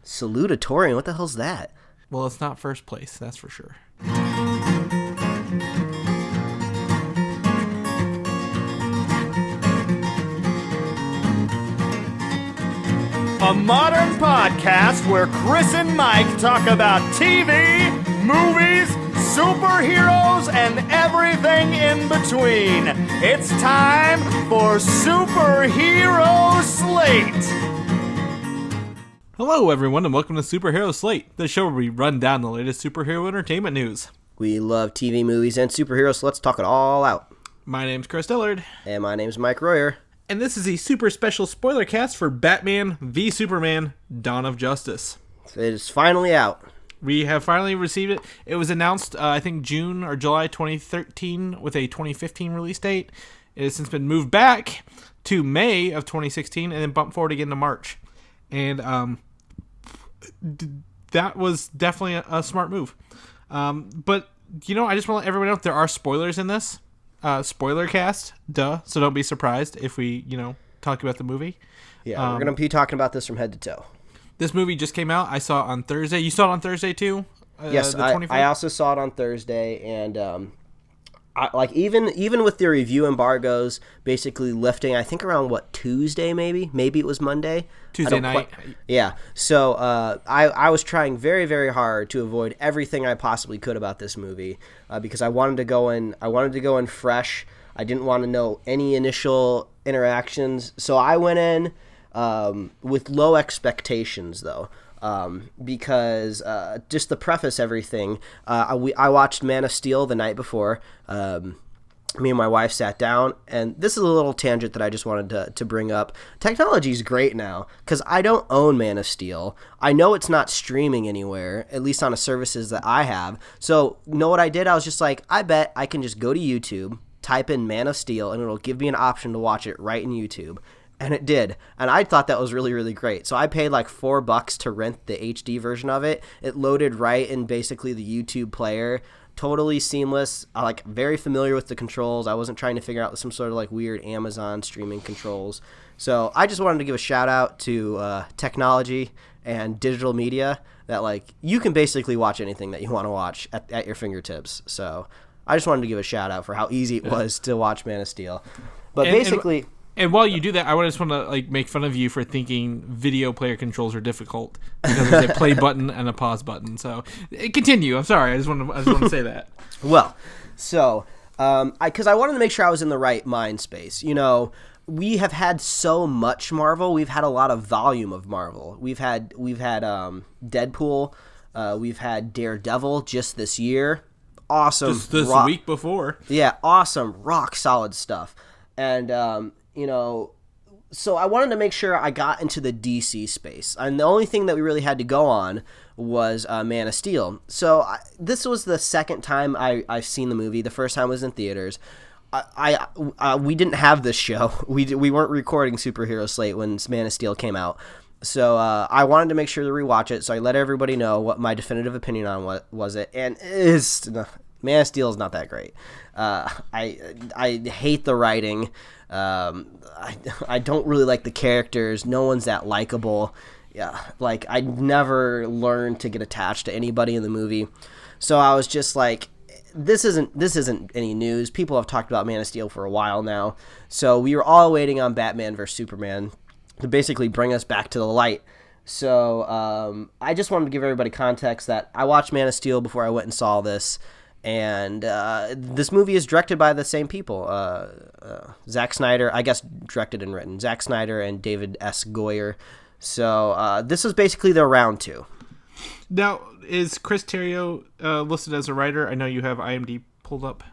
Salutatorian? What the hell's that? Well, it's not first place, that's for sure. A modern podcast where Chris and Mike talk about TV, movies, superheroes, and everything in between. It's time for Superhero Slate. Hello, everyone, and welcome to Superhero Slate, the show where we run down the latest superhero entertainment news. We love TV, movies, and superheroes, so let's talk it all out. My name's Chris Dillard. And my name's Mike Royer. And this is a super special spoiler cast for Batman v Superman: Dawn of Justice. It is finally out. We have finally received it. It was announced, I think, June or July 2013 with a 2015 release date. It has since been moved back to May of 2016 and then bumped forward again to March. And that was definitely a smart move. But, you know, I just want to let everyone know there are spoilers in this. Spoiler cast, duh. So don't be surprised if we, talk about the movie. Yeah, we're going to be talking about this from head to toe. This movie just came out. I saw it on Thursday. You saw it on Thursday too? Yes, I also saw it on Thursday, and even with the review embargoes basically lifting, I think around Tuesday maybe it was Monday. Tuesday night. Yeah. So I was trying very, very hard to avoid everything I possibly could about this movie because I wanted to go in fresh. I didn't want to know any initial interactions, so I went in with low expectations though. Because just to preface everything, I watched Man of Steel the night before. Me and my wife sat down, and this is a little tangent that I just wanted to bring up. Technology is great now, because I don't own Man of Steel. I know it's not streaming anywhere, at least on the services that I have. So, know what I did? I was just like, I bet I can just go to YouTube, type in Man of Steel, and it'll give me an option to watch it right in YouTube. And it did. And I thought that was really, really great. So I paid like $4 to rent the HD version of it. It loaded right in basically the YouTube player. Totally seamless. I like very familiar with the controls. I wasn't trying to figure out some sort of like weird Amazon streaming controls. So I just wanted to give a shout out to technology and digital media that like you can basically watch anything that you want to watch at your fingertips. So I just wanted to give a shout out for how easy it was to watch Man of Steel. But basically... And while you do that, I just want to make fun of you for thinking video player controls are difficult because there's a play button and a pause button. So continue. I'm sorry. I just want to say that. Well, so because I wanted to make sure I was in the right mind space. We have had so much Marvel. We've had a lot of volume of Marvel. We've had Deadpool. We've had Daredevil just this year. Awesome. Just this week before. Yeah, awesome, rock solid stuff. And so I wanted to make sure I got into the DC space. And the only thing that we really had to go on was Man of Steel. So this was the second time I've seen the movie. The first time was in theaters. We didn't have this show. We weren't recording Superhero Slate when Man of Steel came out. So I wanted to make sure to rewatch it. So I let everybody know what my definitive opinion on what was it. And Man of Steel is not that great. I hate the writing. I don't really like the characters. No one's that likable. Yeah, like I never learned to get attached to anybody in the movie. So I was just like, this isn't any news. People have talked about Man of Steel for a while now. So we were all waiting on Batman vs Superman to basically bring us back to the light. So I just wanted to give everybody context that I watched Man of Steel before I went and saw this. And this movie is directed by the same people. Zack Snyder, I guess directed and written. Zack Snyder and David S. Goyer. So this is basically their round two. Now, is Chris Terrio listed as a writer? I know you have IMDb pulled up.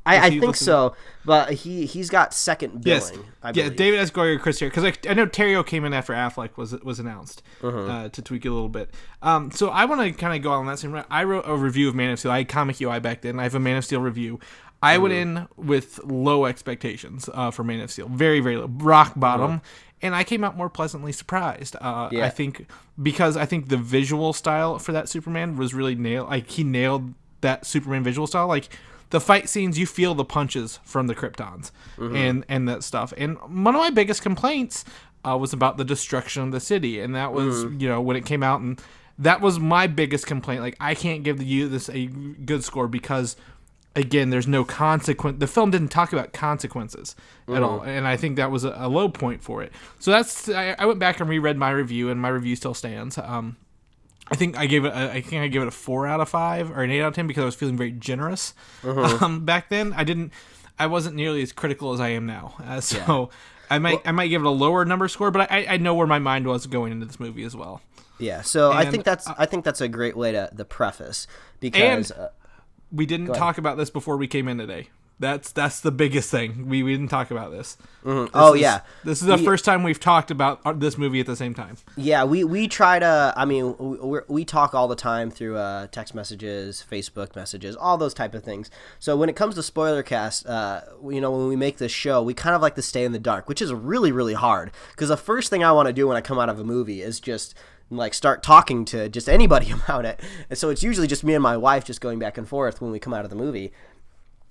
I think so, but he's got second billing. Yes. I believe. David S. Goyer, Chris Terrio, because I know Terrio came in after Affleck was announced to tweak it a little bit. So I want to kind of go on that same route. I wrote a review of Man of Steel. I had Comic UI back then. I have a Man of Steel review. I went in with low expectations for Man of Steel, very, very low, rock bottom, and I came out more pleasantly surprised. I think because I think the visual style for that Superman was really nailed. Like he nailed that Superman visual style. Like the fight scenes, you feel the punches from the Kryptons and that stuff. And one of my biggest complaints was about the destruction of the city, and that was when it came out, and that was my biggest complaint. Like, I can't give this a good score because, again, there's no consequence. The film didn't talk about consequences at all, and I think that was a low point for it. So I went back and reread my review, and my review still stands. I think I gave it a 4 out of 5 or an 8 out of 10 because I was feeling very generous back then. I wasn't nearly as critical as I am now. I might give it a lower number score, but I know where my mind was going into this movie as well. Yeah, so I think that's a great way to preface, because we didn't talk about this before we came in today. That's the biggest thing. We didn't talk about this. Mm-hmm. This is the first time we've talked about this movie at the same time. Yeah, we try to. I mean, we talk all the time through text messages, Facebook messages, all those type of things. So when it comes to spoilercast, when we make this show, we kind of like to stay in the dark, which is really, really hard. Because the first thing I want to do when I come out of a movie is just like start talking to just anybody about it. And so it's usually just me and my wife just going back and forth when we come out of the movie.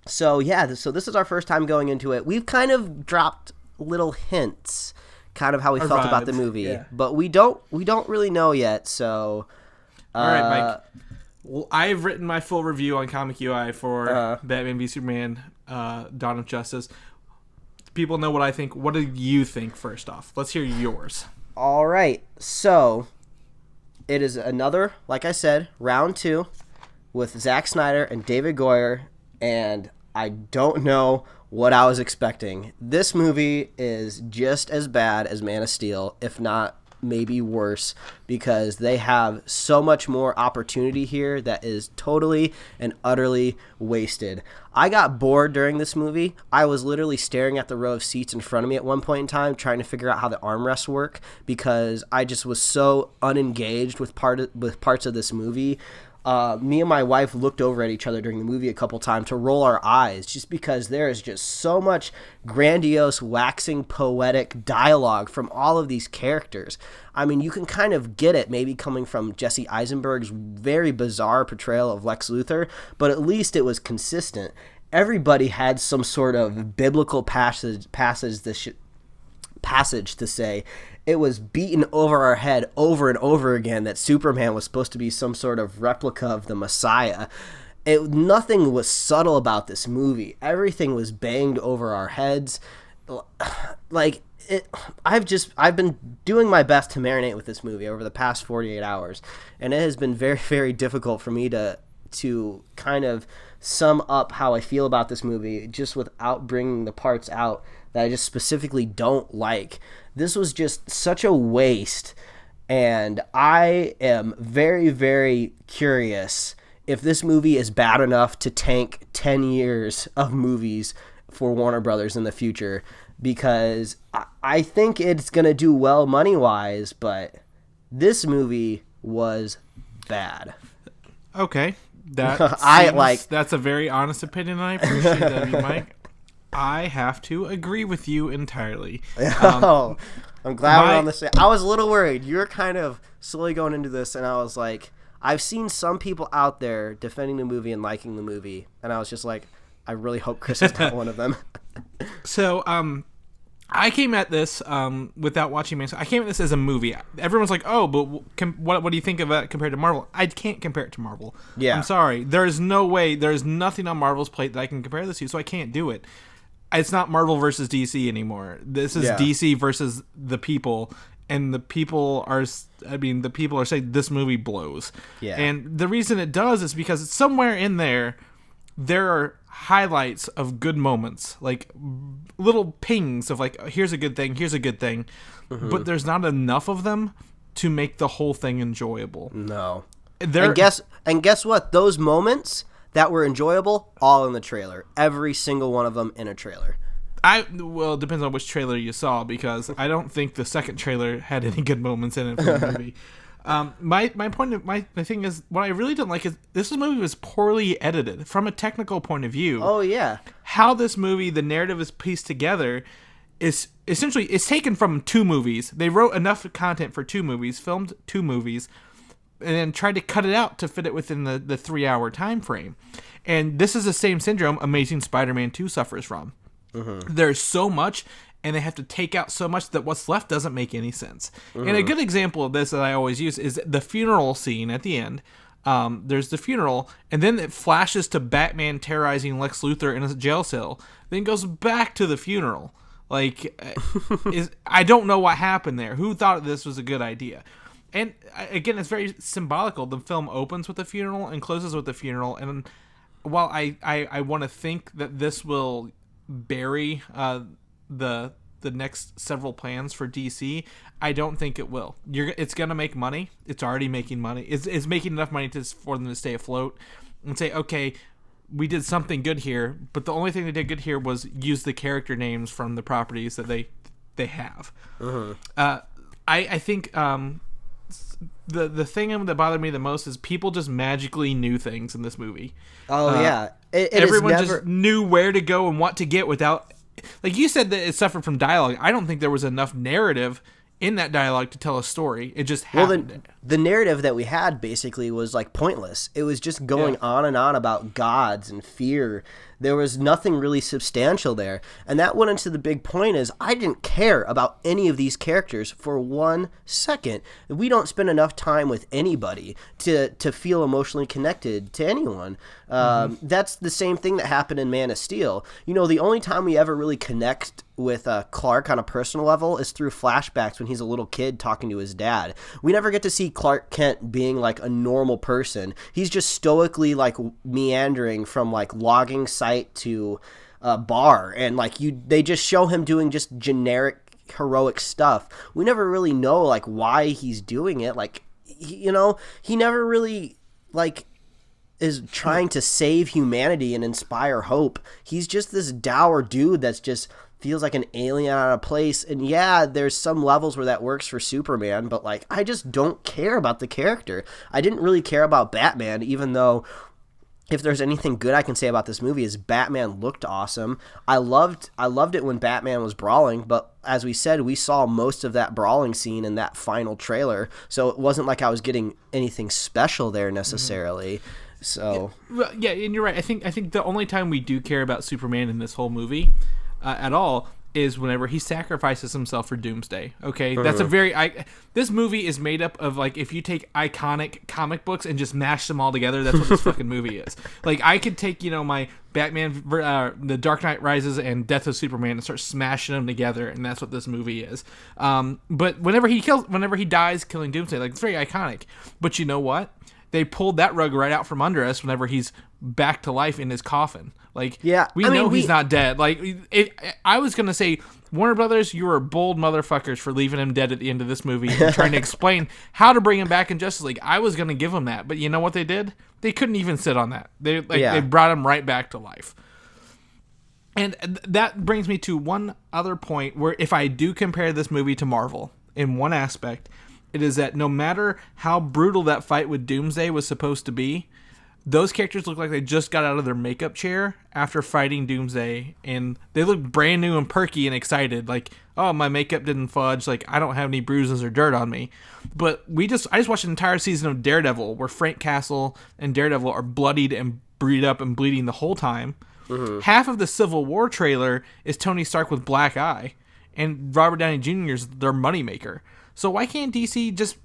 So yeah, so this is our first time going into it. We've kind of dropped little hints, kind of how we felt about the movie, but we don't really know yet. So, all right, Mike. Well, I've written my full review on Comic UI for Batman v Superman: Dawn of Justice. People know what I think. What do you think? First off, let's hear yours. All right, so it is another, like I said, round 2 with Zack Snyder and David Goyer, and I don't know what I was expecting. This movie is just as bad as Man of Steel, if not maybe worse, because they have so much more opportunity here that is totally and utterly wasted. I got bored during this movie. I was literally staring at the row of seats in front of me at one point in time, trying to figure out how the armrests work, because I just was so unengaged with parts of this movie. Me and my wife looked over at each other during the movie a couple times to roll our eyes, just because there is just so much grandiose, waxing poetic dialogue from all of these characters. I mean, you can kind of get it maybe coming from Jesse Eisenberg's very bizarre portrayal of Lex Luthor, but at least it was consistent. Everybody had some sort of biblical passage to say. It was beaten over our head over and over again that Superman was supposed to be some sort of replica of the Messiah. Nothing was subtle about this movie. Everything was banged over our heads. I've been doing my best to marinate with this movie over the past 48 hours, and it has been very, very difficult for me to kind of sum up how I feel about this movie just without bringing the parts out that I just specifically don't like. This was just such a waste, and I am very, very curious if this movie is bad enough to tank 10 years of movies for Warner Brothers in the future, because I think it's going to do well money-wise, but this movie was bad. Okay. That's a very honest opinion, and I appreciate that, Mike. I have to agree with you entirely. I'm glad we're on the same. I was a little worried. You're kind of slowly going into this, and I was like, I've seen some people out there defending the movie and liking the movie, and I was just like, I really hope Chris is not one of them. So, I came at this without watching Man. I came at this as a movie. Everyone's like, "Oh, but what do you think of it compared to Marvel?" I can't compare it to Marvel. Yeah, I'm sorry. There's no way. There's nothing on Marvel's plate that I can compare this to, so I can't do it. It's not Marvel versus DC anymore. This is DC versus the people, and the people are saying this movie blows. Yeah, and the reason it does is because it's somewhere in there are highlights of good moments, like little pings of like, here's a good thing, mm-hmm. But there's not enough of them to make the whole thing enjoyable. No. And guess what? Those moments that were enjoyable, all in the trailer. Every single one of them in a trailer. Well, it depends on which trailer you saw, because I don't think the second trailer had any good moments in it for the movie. My thing is, what I really don't like is this movie was poorly edited from a technical point of view. Oh yeah, how this movie, the narrative is pieced together, is essentially it's taken from 2 movies. They wrote enough content for 2 movies, filmed 2 movies, and then tried to cut it out to fit it within the 3-hour time frame. And this is the same syndrome Amazing Spider-Man 2 suffers from. Mm-hmm. There's so much, and they have to take out so much that what's left doesn't make any sense. And a good example of this that I always use is the funeral scene at the end. There's the funeral, and then it flashes to Batman terrorizing Lex Luthor in a jail cell, then goes back to the funeral. Like, I don't know what happened there. Who thought this was a good idea? And again, it's very symbolical. The film opens with a funeral and closes with a funeral. And while I want to think that this will bury the next several plans for DC, I don't think it will. It's going to make money. It's already making money. It's making enough money for them to stay afloat and say, okay, we did something good here, but the only thing they did good here was use the character names from the properties that they have. I think the thing that bothered me the most is people just magically knew things in this movie. Yeah. Everyone just knew where to go and what to get without... Like you said that it suffered from dialogue. I don't think there was enough narrative in that dialogue to tell a story. It just happened. Well, the narrative that we had basically was like pointless. It was just going on and on about gods and fear. There was nothing really substantial there. And that went into the big point is I didn't care about any of these characters for 1 second. We don't spend enough time with anybody to feel emotionally connected to anyone. That's the same thing that happened in Man of Steel. You know, the only time we ever really connect with Clark on a personal level is through flashbacks when he's a little kid talking to his dad. We never get to see Clark Kent being like a normal person. He's just stoically like meandering from like logging site to bar, and like they just show him doing just generic heroic stuff. We never really know like why he's doing it. Like he never really like is trying to save humanity and inspire hope. He's just this dour dude that's just feels like an alien out of place. And yeah, there's some levels where that works for Superman, but like I just don't care about the character. I didn't really care about Batman, even though if there's anything good I can say about this movie is Batman looked awesome. I loved it when Batman was brawling, but as we said, we saw most of that brawling scene in that final trailer, so it wasn't like I was getting anything special there necessarily. So yeah, and you're right. I think the only time we do care about Superman in this whole movie at all is whenever he sacrifices himself for Doomsday. Okay, that's a very... this movie is made up of, like, if you take iconic comic books and just mash them all together, that's what this fucking movie is. Like, I could take, my Batman, The Dark Knight Rises and Death of Superman and start smashing them together, and that's what this movie is. But whenever he dies killing Doomsday, like, it's very iconic. But you know what? They pulled that rug right out from under us whenever he's back to life in his coffin. Like, yeah, we know he's not dead. Like, I was going to say, Warner Brothers, you were bold motherfuckers for leaving him dead at the end of this movie and trying to explain how to bring him back in Justice League. I was going to give them that. But you know what they did? They couldn't even sit on that. They brought him right back to life. And that brings me to one other point where if I do compare this movie to Marvel in one aspect, it is that no matter how brutal that fight with Doomsday was supposed to be, those characters look like they just got out of their makeup chair after fighting Doomsday, and they look brand new and perky and excited. Like, oh, my makeup didn't fudge. Like, I don't have any bruises or dirt on me. But I just watched an entire season of Daredevil where Frank Castle and Daredevil are bloodied and beat up and bleeding the whole time. Half of the Civil War trailer is Tony Stark with black eye, and Robert Downey Jr. is their moneymaker. So why can't DC just,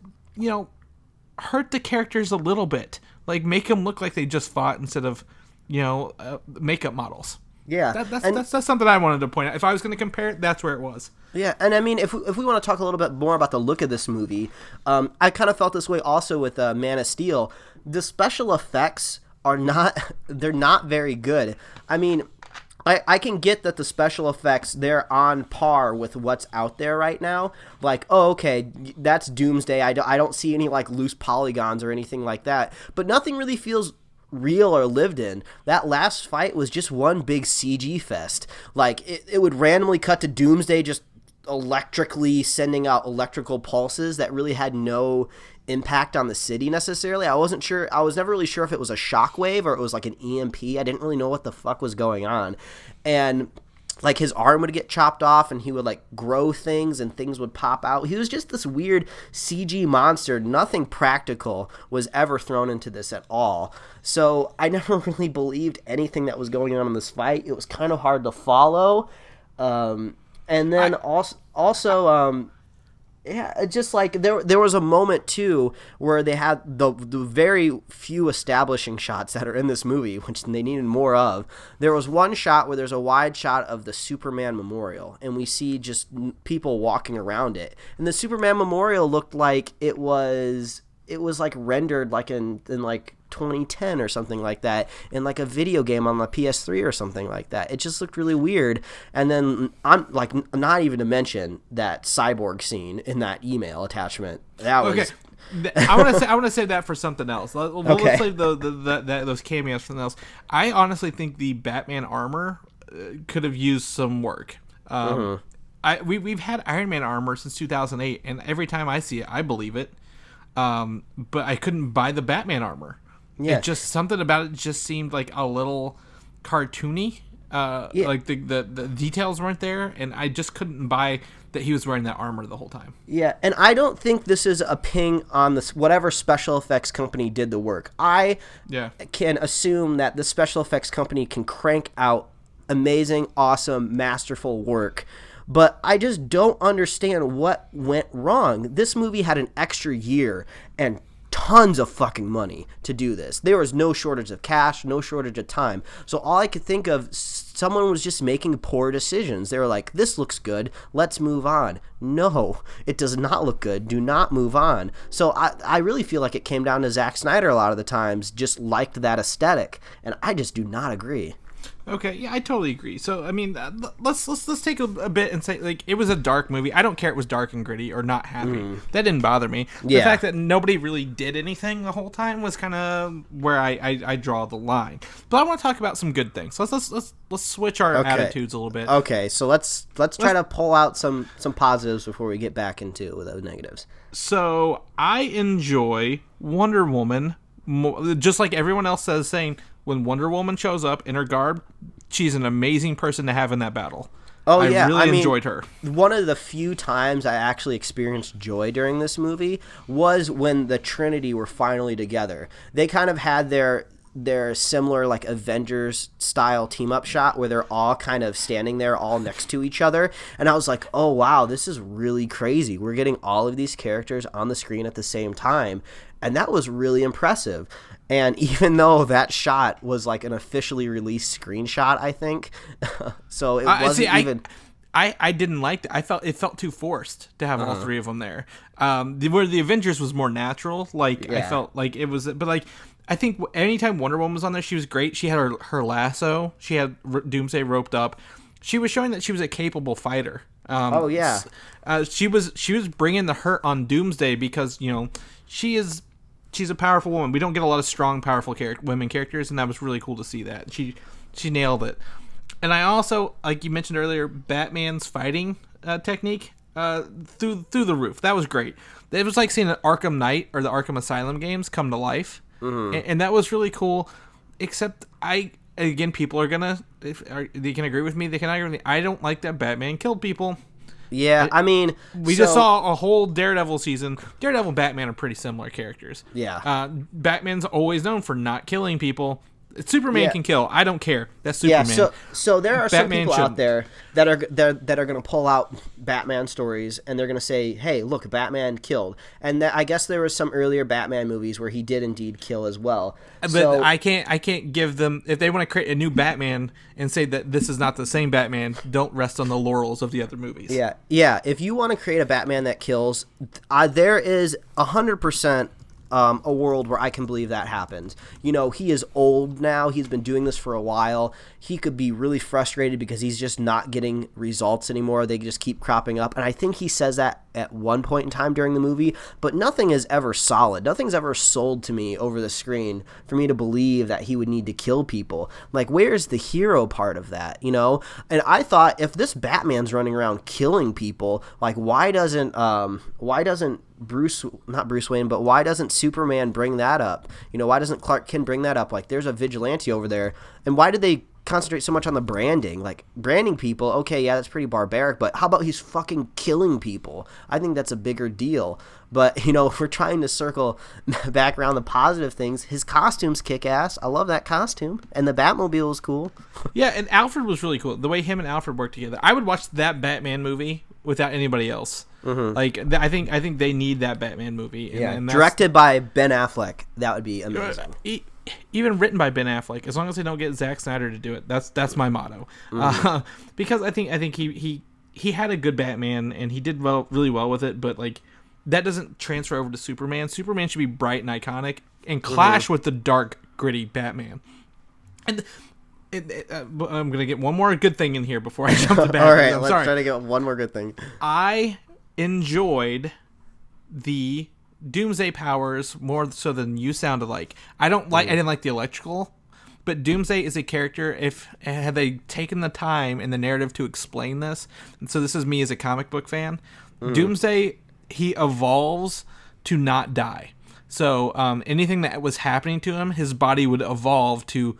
hurt the characters a little bit? Like, make them look like they just fought instead of, makeup models. Yeah. That's something I wanted to point out. If I was going to compare it, that's where it was. Yeah, and I mean, if we want to talk a little bit more about the look of this movie, I kind of felt this way also with Man of Steel. The special effects they're not very good. I mean... I can get that the special effects, they're on par with what's out there right now. Like, oh, okay, that's Doomsday. I don't see any, like, loose polygons or anything like that. But nothing really feels real or lived in. That last fight was just one big CG fest. Like, it would randomly cut to Doomsday just electrically sending out electrical pulses that really had no impact on the city necessarily. I wasn't sure. I was never really sure if it was a shockwave or it was like an EMP. I didn't really know what the fuck was going on. And like his arm would get chopped off and he would like grow things and things would pop out. He was just this weird CG monster. Nothing practical was ever thrown into this at all. So I never really believed anything that was going on in this fight. It was kind of hard to follow. And then also yeah, just like there was a moment too where they had the very few establishing shots that are in this movie, which they needed more of. There was one shot where there's a wide shot of the Superman Memorial, and we see just people walking around it. And the Superman Memorial looked like it was like rendered like in like 2010 or something like that in like a video game on the PS3 or something like that. It just looked really weird. And then I'm like, not even to mention that cyborg scene in that email attachment. That was I want to say that for something else. Let's save those cameos for something else. I honestly think the Batman armor could have used some work. We've had Iron Man armor since 2008, and every time I see it, I believe it. But I couldn't buy the Batman armor. Yeah, it just something about it just seemed like a little cartoony. Like the details weren't there, and I just couldn't buy that he was wearing that armor the whole time. Yeah, and I don't think this is a ping on this whatever special effects company did the work. I can assume that the special effects company can crank out amazing, awesome, masterful work. But I just don't understand what went wrong. This movie had an extra year and tons of fucking money to do this. There was no shortage of cash, no shortage of time. So all I could think of, someone was just making poor decisions. They were like, this looks good, let's move on. No, it does not look good. Do not move on. So I really feel like it came down to Zack Snyder a lot of the times, just liked that aesthetic. And I just do not agree. Okay, yeah, I totally agree. So, I mean, let's take a bit and say, like, it was a dark movie. I don't care it was dark and gritty or not happy. That didn't bother me. The fact that nobody really did anything the whole time was kind of where I draw the line. But I want to talk about some good things. So let's switch our attitudes a little bit. Okay, so let's try to pull out some positives before we get back into the negatives. So I enjoy Wonder Woman more, just like everyone else says, saying when Wonder Woman shows up in her garb, she's an amazing person to have in that battle. Oh, I yeah. really enjoyed her. One of the few times I actually experienced joy during this movie was when the Trinity were finally together. They kind of had their similar like Avengers style team up shot where they're all kind of standing there all next to each other, and I was like, oh wow, this is really crazy. We're getting all of these characters on the screen at the same time, and that was really impressive. And even though that shot was like an officially released screenshot, I think, so it wasn't I didn't like that. It felt too forced to have all three of them there. Where the Avengers was more natural. Like I felt like it was, but like I think anytime Wonder Woman was on there, she was great. She had her lasso. She had Doomsday roped up. She was showing that she was a capable fighter. She was bringing the hurt on Doomsday because she's a powerful woman. We don't get a lot of strong, powerful women characters, and that was really cool to see that. She nailed it. And I also, like you mentioned earlier, Batman's fighting technique through the roof. That was great. It was like seeing an Arkham Knight or the Arkham Asylum games come to life. And that was really cool. Except people are gonna, they can agree with me, they can agree with me. I don't like that Batman killed people. Yeah, I mean, we just saw a whole Daredevil season. Daredevil and Batman are pretty similar characters. Yeah. Batman's always known for not killing people. Superman can kill. I don't care. That's Superman. Yeah, so there are some Batman people out there that are going to pull out Batman stories, and they're going to say, "Hey, look, Batman killed." And I guess there were some earlier Batman movies where he did indeed kill as well. But I can't give them, if they want to create a new Batman and say that this is not the same Batman, don't rest on the laurels of the other movies. Yeah. If you want to create a Batman that kills, there is 100%. A world where I can believe that happens. He is old now. He's been doing this for a while. He could be really frustrated because he's just not getting results anymore. They just keep cropping up. And I think he says that at one point in time during the movie, but nothing is ever solid. Nothing's ever sold to me over the screen for me to believe that he would need to kill people. Like, where's the hero part of that, And I thought, if this Batman's running around killing people, like, why doesn't not Bruce Wayne, but why doesn't Superman bring that up? Why doesn't Clark Kent bring that up? Like, there's a vigilante over there, and why did they concentrate so much on the branding. Like, branding people, okay, yeah, that's pretty barbaric, but how about he's fucking killing people? I think that's a bigger deal. But, you know, if we're trying to circle back around the positive things, his costume's kick-ass. I love that costume. And the Batmobile is cool. Yeah, and Alfred was really cool. The way him and Alfred worked together. I would watch that Batman movie without anybody else. Mm-hmm. Like, I think they need that Batman movie. And directed by Ben Affleck. That would be amazing. Even written by Ben Affleck, as long as they don't get Zack Snyder to do it. That's my motto. Mm-hmm. Because I think he had a good Batman, and he did really well with it, but, like, that doesn't transfer over to Superman. Superman should be bright and iconic and clash with the dark, gritty Batman. And I'm going to get one more good thing in here before I jump to Batman. All right, let's try to get one more good thing. I enjoyed the Doomsday powers more so than you sounded like. I didn't like the electrical, but Doomsday is a character. Had they taken the time in the narrative to explain this, and so this is me as a comic book fan, Doomsday, he evolves to not die. So anything that was happening to him, his body would evolve to,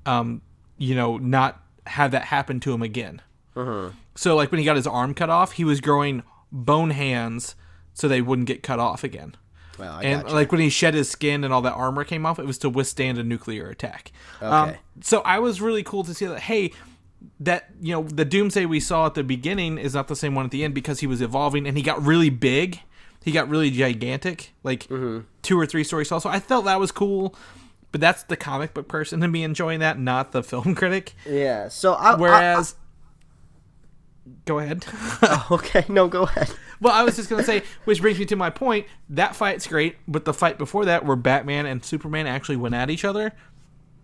not have that happen to him again. So like when he got his arm cut off, he was growing bone hands so they wouldn't get cut off again. Well, like when he shed his skin and all that armor came off, it was to withstand a nuclear attack. Okay. So I was really cool to see that, hey, that, the Doomsday we saw at the beginning is not the same one at the end because he was evolving and he got really big. He got really gigantic, like 2 or 3 stories tall. So I felt that was cool, but that's the comic book person to be enjoying that, not the film critic. Yeah. So go ahead. Okay, no, go ahead. Well, I was just going to say, which brings me to my point, that fight's great, but the fight before that where Batman and Superman actually went at each other,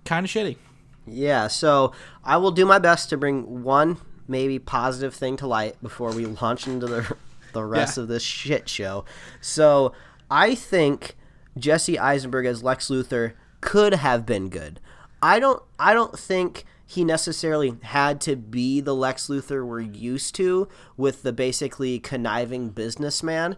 kind of shitty. Yeah, so I will do my best to bring one maybe positive thing to light before we launch into the rest of this shit show. So I think Jesse Eisenberg as Lex Luthor could have been good. I don't think he necessarily had to be the Lex Luthor we're used to with the basically conniving businessman.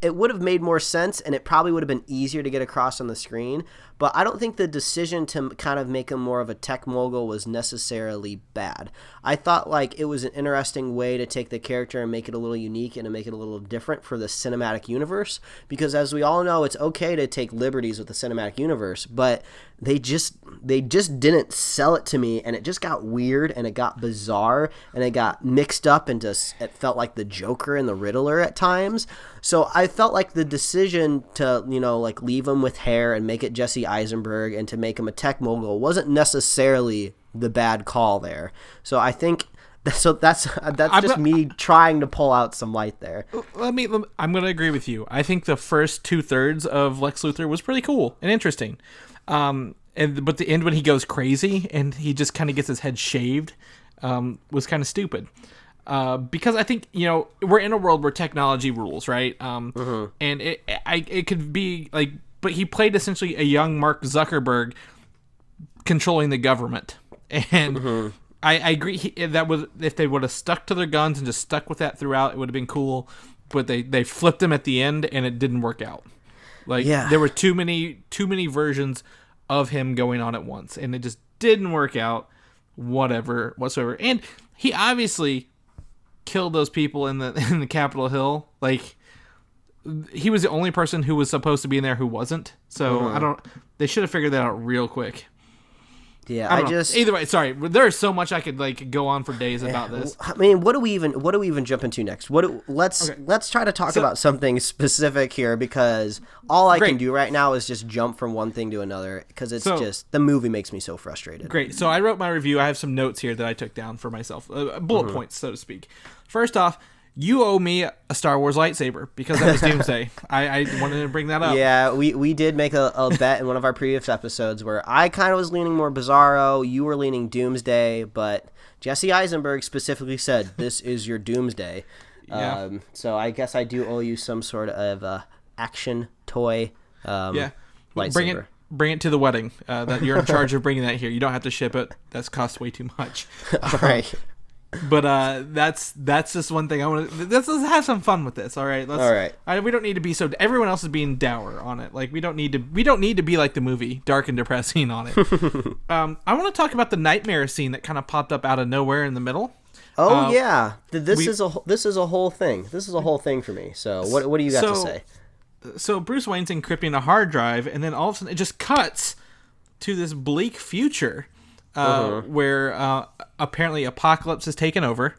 It would have made more sense, and it probably would have been easier to get across on the screen. But I don't think the decision to kind of make him more of a tech mogul was necessarily bad. I thought like it was an interesting way to take the character and make it a little unique and to make it a little different for the cinematic universe. Because as we all know, it's okay to take liberties with the cinematic universe, but they just didn't sell it to me, and it just got weird and it got bizarre and it got mixed up into, it felt like the Joker and the Riddler at times. So I felt like the decision to, like leave him with hair and make it Jesse Eisenberg and to make him a tech mogul wasn't necessarily the bad call there. So I think that's just me trying to pull out some light there. I'm going to agree with you. I think the first 2/3 of Lex Luthor was pretty cool and interesting. But the end when he goes crazy and he just kind of gets his head shaved was kind of stupid. Because I think, we're in a world where technology rules, right? And it could be like, but he played essentially a young Mark Zuckerberg controlling the government. And I agree that was, if they would have stuck to their guns and just stuck with that throughout, it would have been cool. But they flipped him at the end and it didn't work out. Like there were too many versions of him going on at once, and it just didn't work out whatsoever. And he obviously killed those people in the Capitol Hill. Like, he was the only person who was supposed to be in there who wasn't. So they should have figured that out real quick. Yeah, either way, sorry. There's so much I could go on for days about this. I mean, what do we even jump into next? Let's try to talk about something specific here, because all I can do right now is just jump from one thing to another, because it's just the movie makes me so frustrated. Great. So I wrote my review. I have some notes here that I took down for myself, bullet points, so to speak. First off, you owe me a Star Wars lightsaber, because that was Doomsday. I wanted to bring that up. Yeah, we did make a bet in one of our previous episodes where I kind of was leaning more Bizarro, you were leaning Doomsday, but Jesse Eisenberg specifically said, this is your Doomsday. Yeah. So I guess I do owe you some sort of action toy lightsaber. Bring it to the wedding. That you're in charge of bringing that here. You don't have to ship it. That's cost way too much. All right. But that's just one thing I want to. Let's have some fun with this. All right. All right. We don't need to be so. Everyone else is being dour on it. Like we don't need to be like the movie, dark and depressing on it. I want to talk about the nightmare scene that kind of popped up out of nowhere in the middle. Oh yeah, this is a whole thing. This is a whole thing for me. So what do you got to say? So Bruce Wayne's encrypting a hard drive, and then all of a sudden it just cuts to this bleak future where apparently Apocalypse has taken over,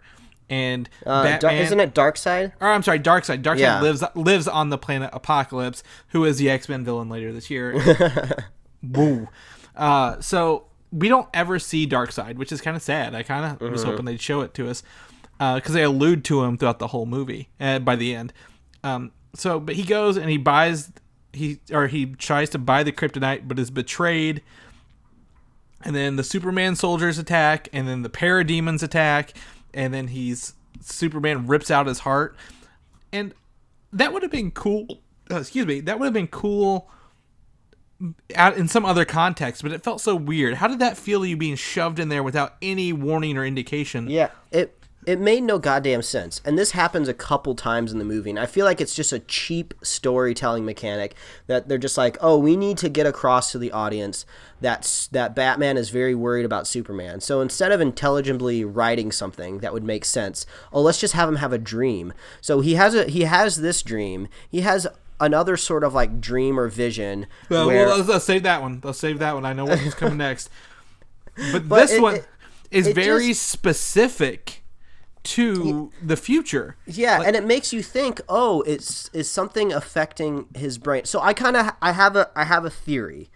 and Batman. Isn't it Darkseid? Or I'm sorry, Darkseid. Darkseid lives on the planet Apocalypse, who is the X-Men villain later this year. Woo. So we don't ever see Darkseid, which is kind of sad. I kind of was hoping they'd show it to us because they allude to him throughout the whole movie by the end. But he goes and he tries to buy the kryptonite, but is betrayed. And then the Superman soldiers attack, and then the parademons attack, and then Superman rips out his heart. And that would have been cool. That would have been cool out in some other context, but it felt so weird. How did that feel, you being shoved in there without any warning or indication? Yeah, it made no goddamn sense. And this happens a couple times in the movie, and I feel like it's just a cheap storytelling mechanic that they're just like, oh, we need to get across to the audience that Batman is very worried about Superman. So instead of intelligently writing something that would make sense, let's just have him have a dream. So he has this dream. He has another sort of like dream or vision. Well, let's save that one. Let's save that one. I know what's coming next. But this one is very specific to the future. Yeah, and it makes you think, oh, is something affecting his brain? So I have a theory,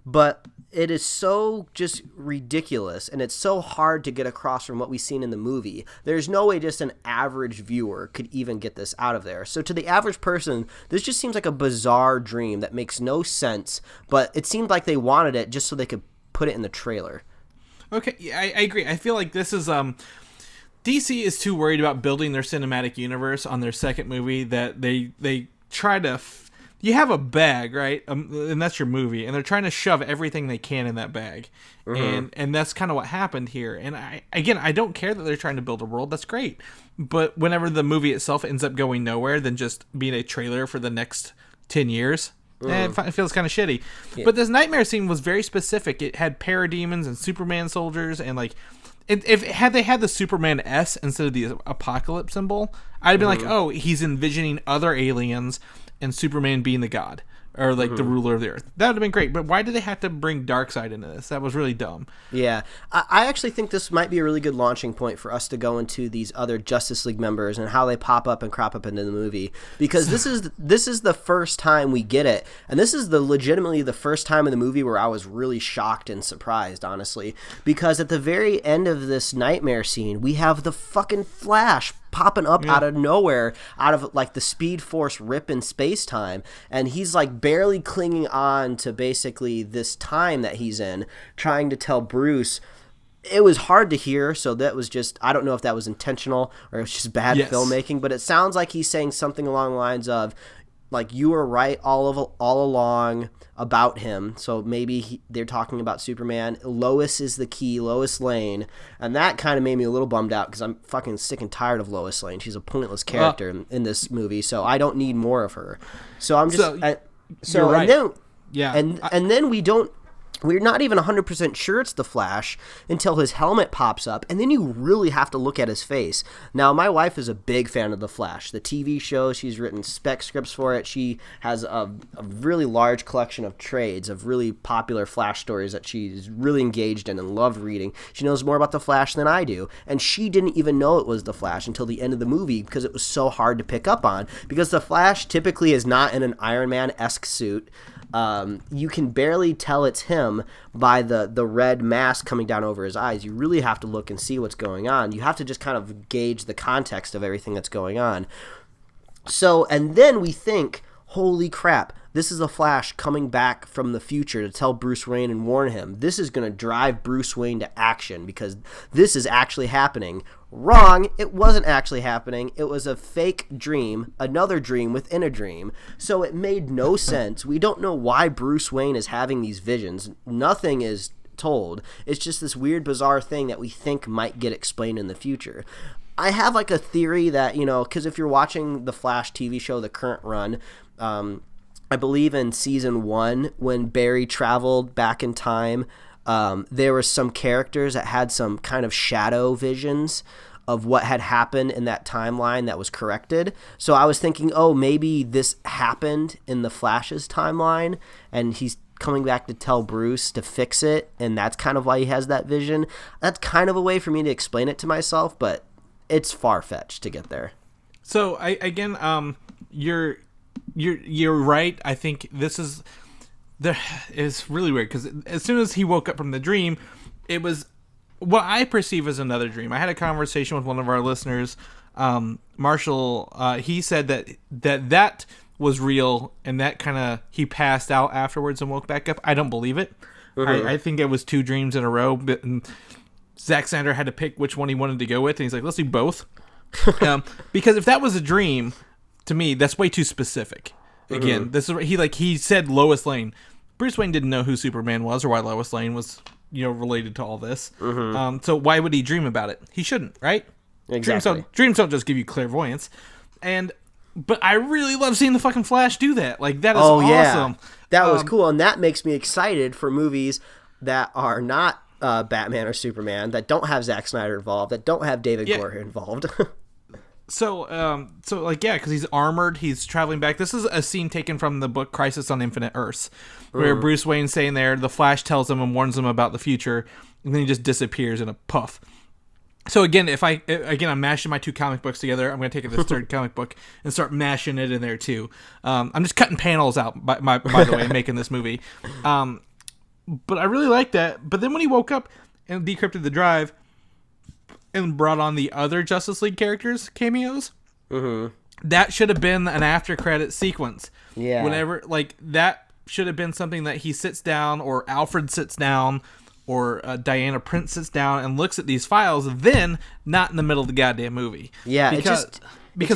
but it is so just ridiculous, and it's so hard to get across from what we've seen in the movie. There's no way just an average viewer could even get this out of there. So to the average person, this just seems like a bizarre dream that makes no sense, but it seemed like they wanted it just so they could put it in the trailer. Okay, yeah, I agree. I feel like this is DC is too worried about building their cinematic universe on their second movie that they try to. You have a bag, right? And that's your movie, and they're trying to shove everything they can in that bag, and that's kind of what happened here. And I don't care that they're trying to build a world. That's great, but whenever the movie itself ends up going nowhere than just being a trailer for the next 10 years. It feels kind of shitty. Yeah. But this nightmare scene was very specific. It had parademons and Superman soldiers, and like, had they had the Superman S instead of the apocalypse symbol, I'd have been like, oh, he's envisioning other aliens and Superman being the god or like the ruler of the earth. That would have been great. But why did they have to bring Darkseid into this? That was really dumb. Yeah, I actually think this might be a really good launching point for us to go into these other Justice League members and how they pop up and crop up into the movie, because this is the first time we get it, and this is legitimately the first time in the movie where I was really shocked and surprised, honestly, because at the very end of this nightmare scene, we have the fucking Flash popping up out of nowhere, out of like the Speed Force rip in space-time, and he's like barely clinging on to basically this time that he's in, trying to tell Bruce. It was hard to hear, so that was just, I don't know if that was intentional or it was just bad filmmaking, but it sounds like he's saying something along the lines of, like, you were right all along about him. So maybe they're talking about Superman. Lois is the key, Lois Lane, and that kind of made me a little bummed out because I'm fucking sick and tired of Lois Lane. She's a pointless character in this movie, so I don't need more of her. So I'm just you're right. And then we're not even 100% sure it's the Flash until his helmet pops up, and then you really have to look at his face. Now, my wife is a big fan of the Flash, the TV show. She's written spec scripts for it. She has a really large collection of trades of really popular Flash stories that she's really engaged in and loved reading. She knows more about the Flash than I do, and she didn't even know it was the Flash until the end of the movie because it was so hard to pick up on, because the Flash typically is not in an Iron Man-esque suit. You can barely tell it's him by the red mask coming down over his eyes. You really have to look and see what's going on. You have to just kind of gauge the context of everything that's going on. So, and then we think, holy crap, this is the Flash coming back from the future to tell Bruce Wayne and warn him. This is going to drive Bruce Wayne to action because this is actually happening. Wrong, it wasn't actually happening. It was a fake dream, another dream within a dream. So it made no sense. We don't know why Bruce Wayne is having these visions. Nothing is told. It's just this weird, bizarre thing that we think might get explained in the future. I have like a theory that, because if you're watching the Flash TV show, the current run, I believe in season 1, when Barry traveled back in time, there were some characters that had some kind of shadow visions of what had happened in that timeline that was corrected. So I was thinking, maybe this happened in the Flash's timeline, and he's coming back to tell Bruce to fix it, and that's kind of why he has that vision. That's kind of a way for me to explain it to myself, but it's far-fetched to get there. So you're right. I think it's really weird, because as soon as he woke up from the dream, it was what I perceive as another dream. I had a conversation with one of our listeners, Marshall. He said that was real, and that kind of he passed out afterwards and woke back up. I don't believe it. Mm-hmm. I think it was 2 dreams in a row, but Zack Snyder had to pick which one he wanted to go with, and he's like, let's do both. Because if that was a dream, to me, that's way too specific. Again, this is he said Lois Lane. Bruce Wayne didn't know who Superman was or why Lois Lane was related to all this. So why would he dream about it? He shouldn't, right? Exactly. Dreams don't just give you clairvoyance. But I really love seeing the fucking Flash do that. Like, that is awesome. Yeah. That was cool, and that makes me excited for movies that are not Batman or Superman, that don't have Zack Snyder involved, that don't have David Goyer involved. Because he's armored, he's traveling back. This is a scene taken from the book Crisis on Infinite Earths, where Bruce Wayne's saying there, the Flash tells him and warns him about the future, and then he just disappears in a puff. So again, I'm mashing my 2 comic books together. I'm going to take this 3rd comic book and start mashing it in there too. I'm just cutting panels out, by the way, and making this movie. But I really like that. But then when he woke up and decrypted the drive and brought on the other Justice League characters cameos, that should have been an after credit sequence. Yeah. Whenever, that should have been something that he sits down, or Alfred sits down, or Diana Prince sits down and looks at these files, then not in the middle of the goddamn movie. Yeah, because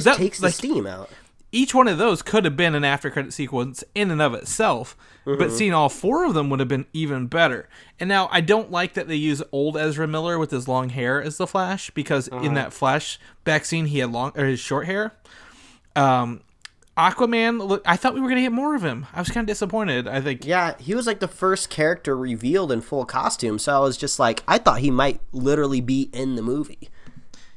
that takes the steam out. Each one of those could have been an after credit sequence in and of itself, but seeing all 4 of them would have been even better. And now I don't like that they use old Ezra Miller with his long hair as the Flash, because in that flashback scene he had his short hair. Aquaman, look, I thought we were going to get more of him. I was kind of disappointed, I think. Yeah, he was like the first character revealed in full costume, so I was just like, I thought he might literally be in the movie.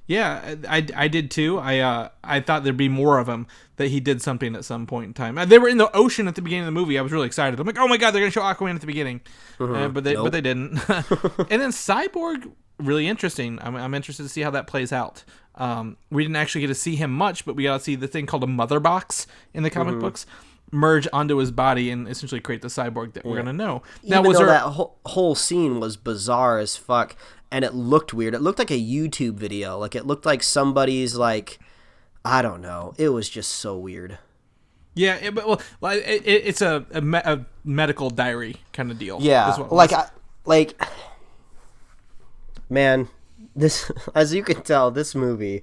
Yeah, I did too. I thought there'd be more of him, that he did something at some point in time. They were in the ocean at the beginning of the movie. I was really excited. I'm like, oh my god, they're going to show Aquaman at the beginning. But they didn't. And then Cyborg, really interesting. I'm interested to see how that plays out. We didn't actually get to see him much, but we got to see the thing called a mother box in the comic books merge onto his body and essentially create the cyborg that we're going to know. Now, that whole scene was bizarre as fuck, and it looked weird. It looked like a YouTube video. Like, it looked like somebody's, I don't know. It was just so weird. Yeah, it's a medical diary kind of deal. Yeah, man, this, as you can tell, this movie,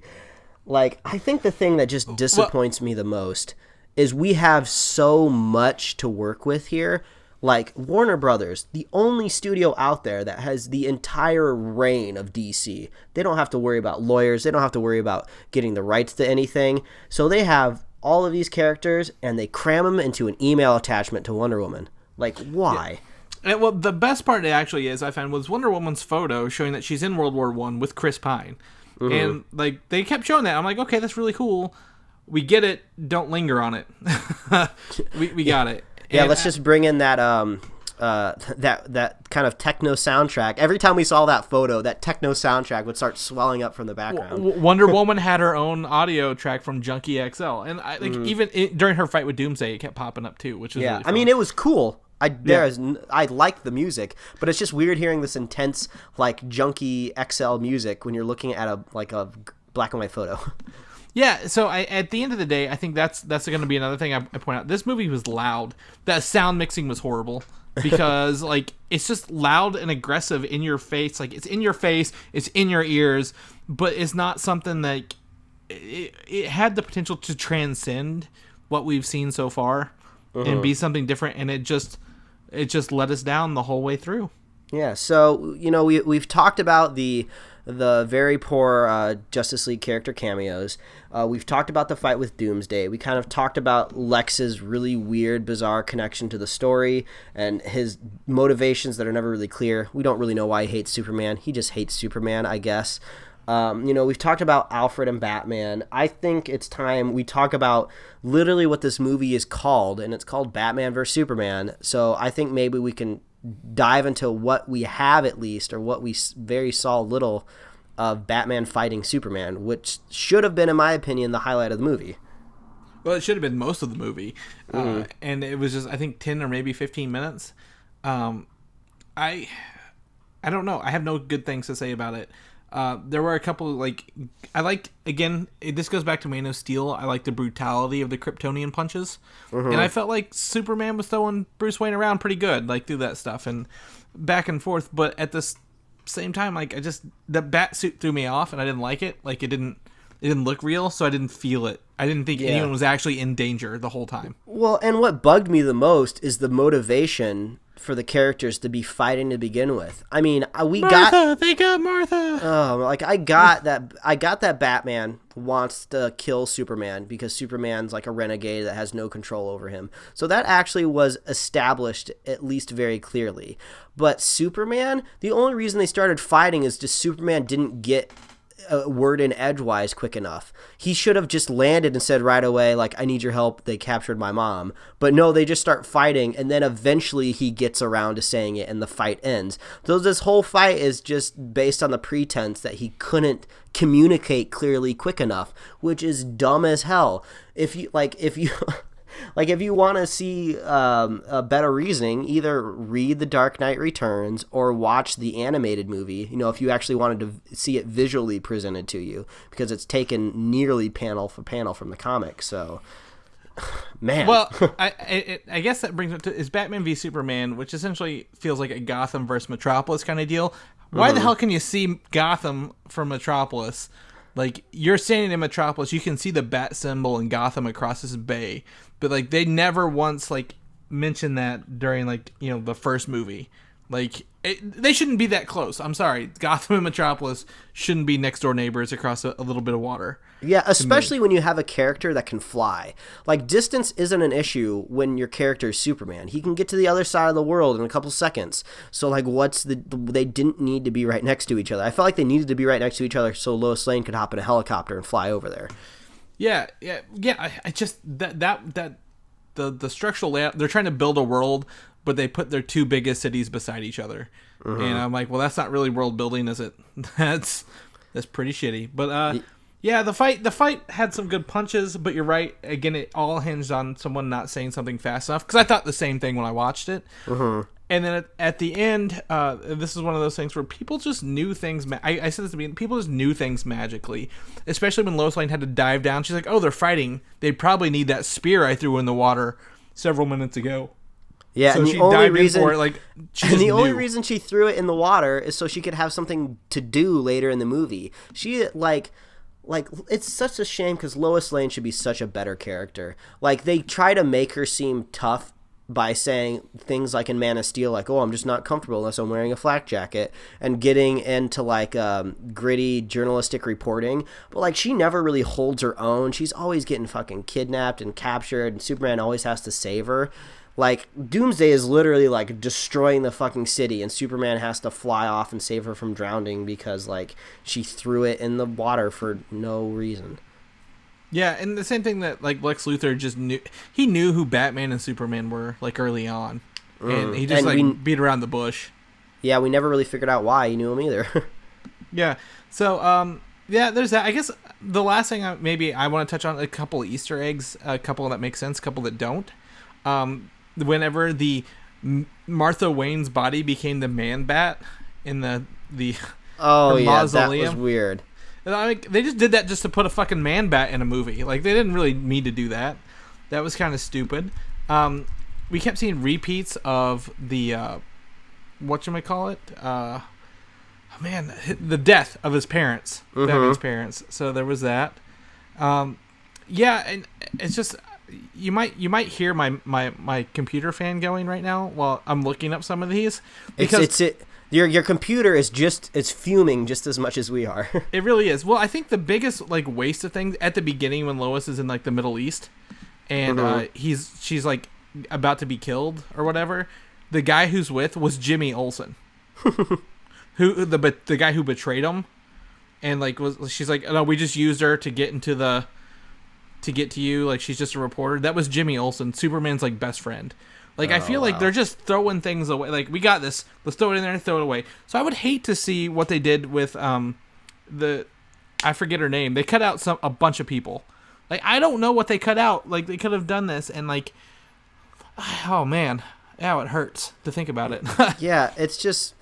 I think the thing that just disappoints me the most is we have so much to work with here. Warner Brothers, the only studio out there that has the entire reign of DC. They don't have to worry about lawyers. They don't have to worry about getting the rights to anything. So they have all of these characters, and they cram them into an email attachment to Wonder Woman. Why? Yeah. Well, the best part actually is, I found, was Wonder Woman's photo showing that she's in World War I with Chris Pine. And, they kept showing that. I'm like, okay, that's really cool. We get it. Don't linger on it. we got it. Yeah, let's just bring in that that kind of techno soundtrack. Every time we saw that photo, that techno soundtrack would start swelling up from the background. Wonder Woman had her own audio track from Junkie XL, and even during her fight with Doomsday, it kept popping up too, which is really fun. I mean, it was cool. I like the music, but it's just weird hearing this intense Junkie XL music when you're looking at a black and white photo. Yeah, so at the end of the day, I think that's going to be another thing I point out. This movie was loud. That sound mixing was horrible because it's just loud and aggressive in your face. It's in your face, it's in your ears, but it's not something that it had the potential to transcend what we've seen so far and be something different, and it just let us down the whole way through. Yeah, so we've talked about the very poor Justice League character cameos. We've talked about the fight with Doomsday. We kind of talked about Lex's really weird, bizarre connection to the story and his motivations that are never really clear. We don't really know why he hates Superman. He just hates Superman, I guess. We've talked about Alfred and Batman. I think it's time we talk about literally what this movie is called, and it's called Batman vs. Superman. So I think maybe we can dive into what we have at least, or what we very saw little of Batman fighting Superman, which should have been, in my opinion, the highlight of the movie. Well, it should have been most of the movie. And it was just, I think, 10 or maybe 15 minutes. I don't know. I have no good things to say about it. There were a couple, I liked, again, this goes back to Man of Steel. I like the brutality of the Kryptonian punches. And I felt like Superman was throwing Bruce Wayne around pretty good, through that stuff and back and forth. But at the same time, the bat suit threw me off and I didn't like it. It didn't look real, so I didn't feel it. I didn't think anyone was actually in danger the whole time. Well, and what bugged me the most is the motivation for the characters to be fighting to begin with. I mean, they got Martha. Oh, I got that Batman wants to kill Superman because Superman's like a renegade that has no control over him. So that actually was established at least very clearly. But Superman, the only reason they started fighting is just Superman didn't get a word in edgewise quick enough. He should have just landed and said right away, I need your help. They captured my mom. But no, they just start fighting, and then eventually he gets around to saying it, and the fight ends. So this whole fight is just based on the pretense that he couldn't communicate clearly quick enough, which is dumb as hell. If you if you want to see a better reasoning, either read The Dark Knight Returns or watch the animated movie, if you actually wanted to see it visually presented to you, because it's taken nearly panel for panel from the comic. So, man. Well, I guess that brings it to is Batman v Superman, which essentially feels like a Gotham versus Metropolis kind of deal. Why the hell can you see Gotham from Metropolis? You're standing in Metropolis, you can see the bat symbol in Gotham across this bay, but they never once mentioned that during the first movie. They shouldn't be that close. I'm sorry, Gotham and Metropolis shouldn't be next door neighbors across a little bit of water. Yeah, especially when you have a character that can fly. Distance isn't an issue when your character is Superman. He can get to the other side of the world in a couple seconds. So, they didn't need to be right next to each other. I felt like they needed to be right next to each other so Lois Lane could hop in a helicopter and fly over there. Yeah. I just, the structural layout, they're trying to build a world, but they put their two biggest cities beside each other. And I'm like, well, that's not really world building, is it? That's pretty shitty. But, yeah, the fight had some good punches, but you're right. Again, it all hinged on someone not saying something fast enough, because I thought the same thing when I watched it. And then at the end, this is one of those things where people just knew things. I said this at the beginning. People just knew things magically, especially when Lois Lane had to dive down. She's like, oh, they're fighting. They probably need that spear I threw in the water several minutes ago. Yeah, so and she dived in for it, only reason she threw it in the water is so she could have something to do later in the movie. She it's such a shame because Lois Lane should be such a better character. They try to make her seem tough by saying things like in Man of Steel, oh, I'm just not comfortable unless I'm wearing a flak jacket, and getting into gritty journalistic reporting. But she never really holds her own. She's always getting fucking kidnapped and captured, and Superman always has to save her. Doomsday is literally destroying the fucking city, and Superman has to fly off and save her from drowning because she threw it in the water for no reason. Yeah, and the same thing that Lex Luthor just knew. He knew who Batman and Superman were early on, and he just beat around the bush. Yeah, we never really figured out why he knew him either. Yeah, so yeah, there's that. I guess the last thing I want to touch on, a couple of Easter eggs, a couple that make sense, a couple that don't. Whenever the Martha Wayne's body became the Man Bat in the mausoleum. That was weird. They just did that just to put a fucking Man Bat in a movie. They didn't really need to do that. That was kind of stupid. We kept seeing repeats of the whatchamacallit? The death of his parents, Batman's parents. So there was that. Yeah, and it's just. You might hear my computer fan going right now while I'm looking up some of these, because Your computer is it's fuming just as much as we are. It really is. Well, I think the biggest like waste of things at the beginning when Lois is in like the Middle East, and she's like about to be killed or whatever. The guy who's with was Jimmy Olsen, who the guy who betrayed him, and like she's like, no, we just used her to get to you. Like she's just a reporter. That was Jimmy Olsen, Superman's like best friend. Like, I feel like they're just throwing things away. Like, we got this. Let's throw it in there and throw it away. So I would hate to see what they did with I forget her name. They cut out a bunch of people. Like, I don't know what they cut out. Like, they could have done this and, like, oh, man. Ow, it hurts to think about it. Yeah, it's just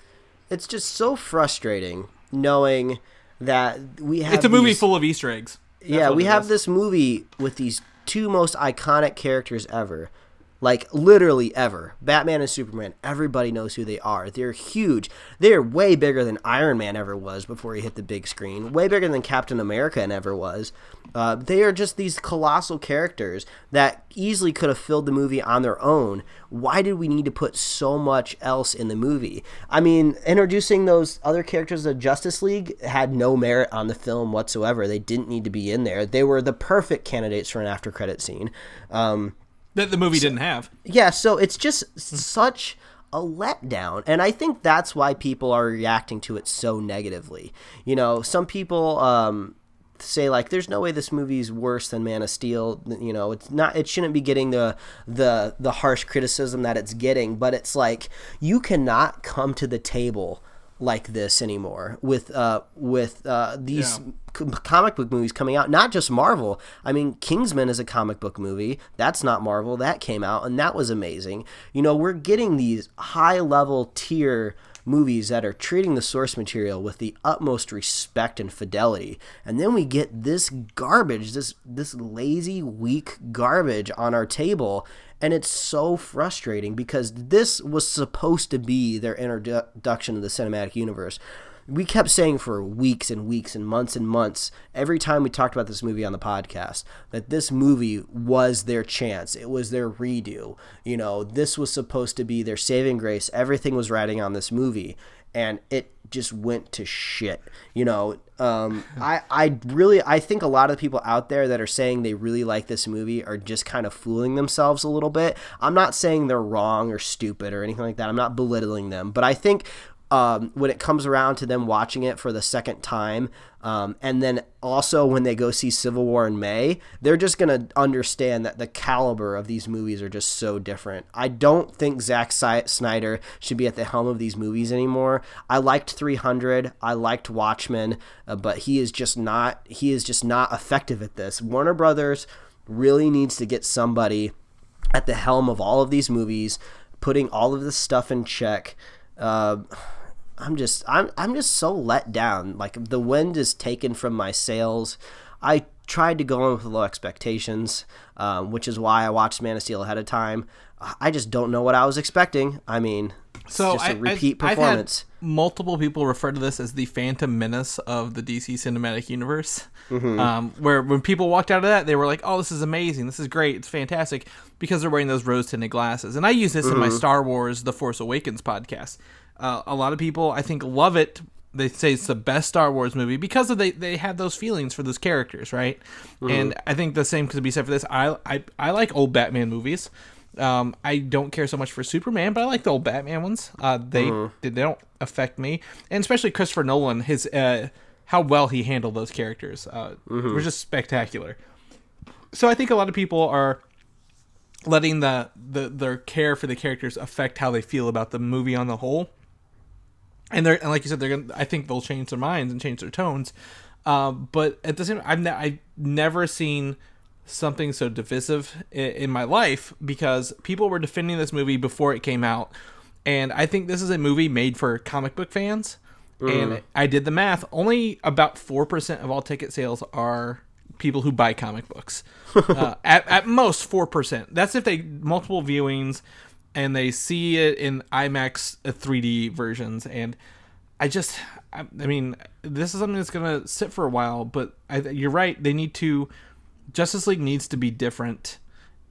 so frustrating knowing that we have It's a movie full of Easter eggs. Yeah, we have this movie with these two most iconic characters ever. Like, literally ever. Batman and Superman. Everybody knows who they are. They're huge. They're way bigger than Iron Man ever was before he hit the big screen. Way bigger than Captain America ever was. They are just these colossal characters that easily could have filled the movie on their own. Why did we need to put so much else in the movie? I mean, introducing those other characters of Justice League had no merit on the film whatsoever. They didn't need to be in there. They were the perfect candidates for an after-credit scene. That the movie didn't have. Yeah, so it's just such a letdown. And I think that's why people are reacting to it so negatively. You know, some people say, like, there's no way this movie's worse than Man of Steel. You know, it shouldn't be getting the harsh criticism that it's getting. But it's like, you cannot come to the table like this anymore with these comic book movies coming out. Not just Marvel. I mean, Kingsman is a comic book movie. That's not Marvel. That came out, and that was amazing. You know, we're getting these high-level tier movies that are treating the source material with the utmost respect and fidelity. And then we get this garbage, this lazy, weak garbage on our table. And it's so frustrating because this was supposed to be their introduction to the cinematic universe. We kept saying for weeks and weeks and months, every time we talked about this movie on the podcast, that this movie was their chance. It was their redo. You know, this was supposed to be their saving grace. Everything was riding on this movie, and it just went to shit. You know, I think a lot of the people out there that are saying they really like this movie are just kind of fooling themselves a little bit. I'm not saying they're wrong or stupid or anything like that. I'm not belittling them, but I think when it comes around to them watching it for the second time, and then also when they go see Civil War in May, they're just going to understand that the caliber of these movies are just so different. I don't think Zack Snyder should be at the helm of these movies anymore. I liked 300. I liked Watchmen, but he is just not effective at this. Warner Brothers really needs to get somebody at the helm of all of these movies, putting all of this stuff in check. I'm just so let down. Like, the wind is taken from my sails. I tried to go in with low expectations, which is why I watched Man of Steel ahead of time. I just don't know what I was expecting. I mean, it's just a repeat performance. I've had multiple people refer to this as the Phantom Menace of the DC Cinematic Universe. Mm-hmm. Where when people walked out of that, they were like, oh, this is amazing. This is great. It's fantastic. Because they're wearing those rose-tinted glasses. And I use this in my Star Wars The Force Awakens podcast. A lot of people, I think, love it. They say it's the best Star Wars movie because they have those feelings for those characters, right? Mm-hmm. And I think the same could be said for this. I like old Batman movies. I don't care so much for Superman, but I like the old Batman ones. They don't affect me. And especially Christopher Nolan, his how well he handled those characters were just spectacular. So I think a lot of people are letting their care for the characters affect how they feel about the movie on the whole. And like you said, I think they'll change their minds and change their tones. But at the same time, I've never seen something so divisive in my life, because people were defending this movie before it came out. And I think this is a movie made for comic book fans. And I did the math. Only about 4% of all ticket sales are people who buy comic books. At most 4%. That's if they multiple viewings and they see it in IMAX 3D versions. And I mean, this is something that's going to sit for a while, but you're right. Justice League needs to be different.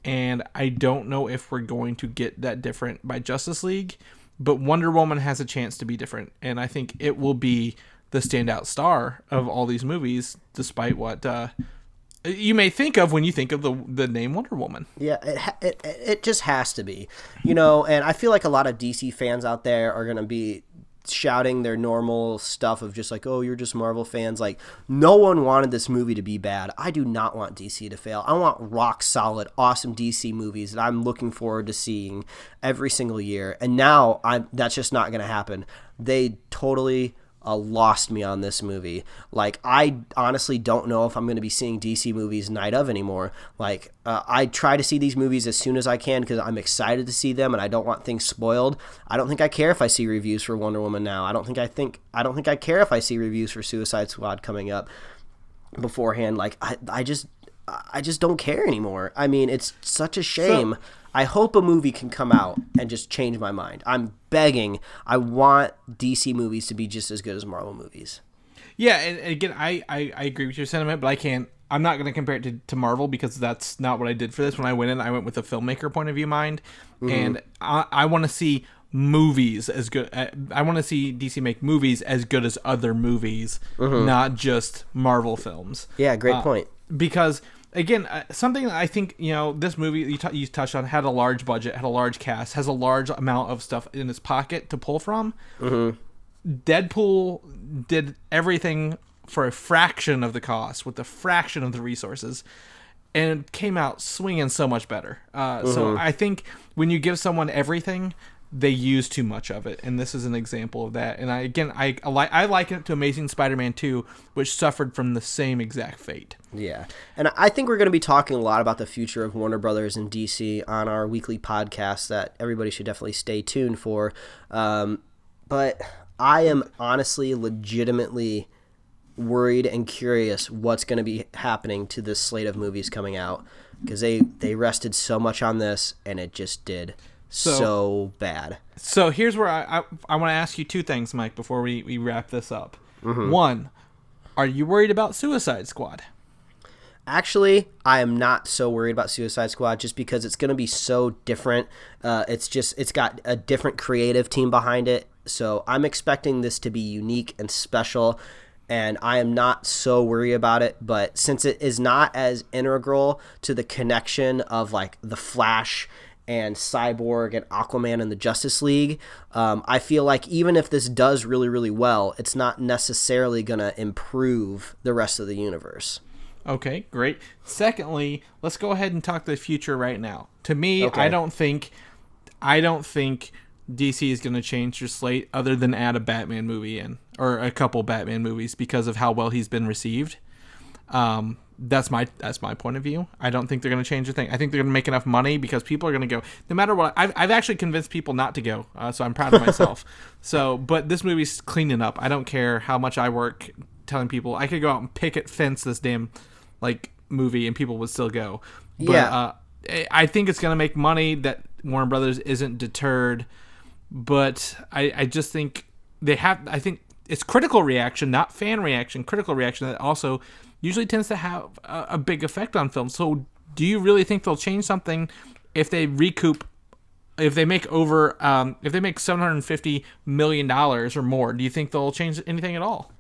And I don't know if we're going to get that different by Justice League. but Wonder Woman has a chance to be different, and I think it will be the standout star of all these movies, despite what you may think of when you think of the name Wonder Woman. Yeah, it just has to be, and I feel like a lot of DC fans out there are gonna be shouting their normal stuff of just like, oh, you're just Marvel fans. Like, no one wanted this movie to be bad. I do not want DC to fail. I want rock solid, awesome DC movies that I'm looking forward to seeing every single year. And now that's just not going to happen. They totally lost me on this movie. Like, I honestly don't know if I'm going to be seeing DC movies night of anymore. Like, I try to see these movies as soon as I can because I'm excited to see them and I don't want things spoiled. I don't think I care if I see reviews for Wonder Woman now. I don't think I care if I see reviews for Suicide Squad coming up beforehand. Like, I just don't care anymore. I mean, it's such a shame. I hope a movie can come out and just change my mind. I'm begging. I want DC movies to be just as good as Marvel movies. Yeah, and again, I agree with your sentiment, but I'm not going to compare it to Marvel because that's not what I did for this. When I went in, I went with a filmmaker point of view mind, and I want to see movies as good. I want to see DC make movies as good as other movies, not just Marvel films. Yeah, great point. Because again, something that I think, this movie you touched on had a large budget, had a large cast, has a large amount of stuff in its pocket to pull from. Deadpool did everything for a fraction of the cost with a fraction of the resources and came out swinging so much better. So I think when you give someone everything, they use too much of it, and this is an example of that. And I liken it to Amazing Spider-Man 2, which suffered from the same exact fate. Yeah, and I think we're going to be talking a lot about the future of Warner Brothers and DC on our weekly podcast that everybody should definitely stay tuned for. But I am honestly, legitimately worried and curious what's going to be happening to this slate of movies coming out, because they rested so much on this, and it just did so bad. So here's where I want to ask you two things, Mike, before we wrap this up. One, are you worried about Suicide Squad? Actually, I am not so worried about Suicide Squad just because it's going to be so different. It's got a different creative team behind it. So I'm expecting this to be unique and special, and I am not so worried about it. But since it is not as integral to the connection of like the Flash and Cyborg and Aquaman and the Justice League, I feel like even if this does really, really well, it's not necessarily going to improve the rest of the universe. Okay, great. Secondly, let's go ahead and talk the future right now. To me, okay. I don't think DC is going to change their slate other than add a Batman movie in, or a couple Batman movies, because of how well he's been received. That's my point of view. I don't think they're going to change a thing. I think they're going to make enough money because people are going to go no matter what. I've actually convinced people not to go, so I'm proud of myself. But this movie's cleaning up. I don't care how much I work telling people. I could go out and picket fence this damn movie and people would still go. But, yeah. I think it's going to make money that Warner Brothers isn't deterred. But I just think I think it's critical reaction, not fan reaction, critical reaction that also usually tends to have a big effect on films. So do you really think they'll change something if they recoup, if they make $750 million or more? Do you think they'll change anything at all?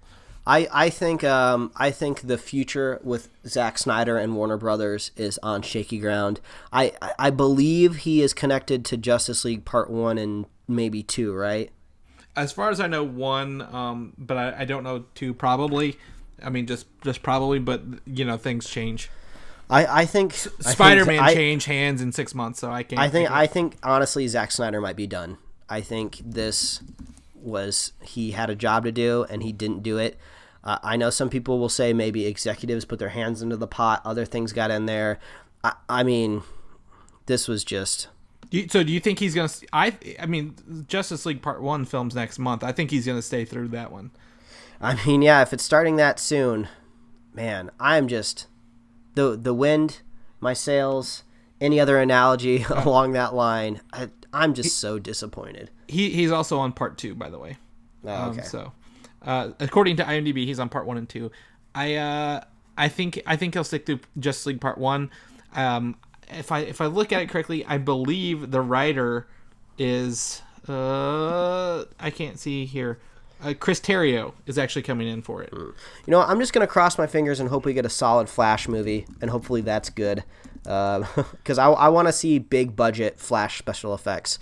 I think the future with Zack Snyder and Warner Brothers is on shaky ground. I believe he is connected to Justice League Part 1 and maybe 2, right? As far as I know, 1, but I don't know 2 probably. I mean, just probably, but things change. I think Spider-Man changed hands in 6 months, so I can't. I think honestly, Zack Snyder might be done. I think he had a job to do and he didn't do it. I know some people will say maybe executives put their hands into the pot, other things got in there. I mean, this was just. So do you think he's gonna? I mean, Justice League Part 1 films next month. I think he's gonna stay through that one. I mean, yeah, if it's starting that soon, man, I'm just the wind, my sails, any other analogy along that line. I'm just so disappointed. He's also on Part 2, by the way. Oh, okay. According to IMDb, he's on Part 1 and 2. I think he'll stick to Justice League Part 1. If I look at it correctly, I believe the writer is I can't see here. Chris Terrio is actually coming in for it. You know, I'm just going to cross my fingers and hope we get a solid Flash movie, and hopefully that's good. Because I want to see big budget Flash special effects.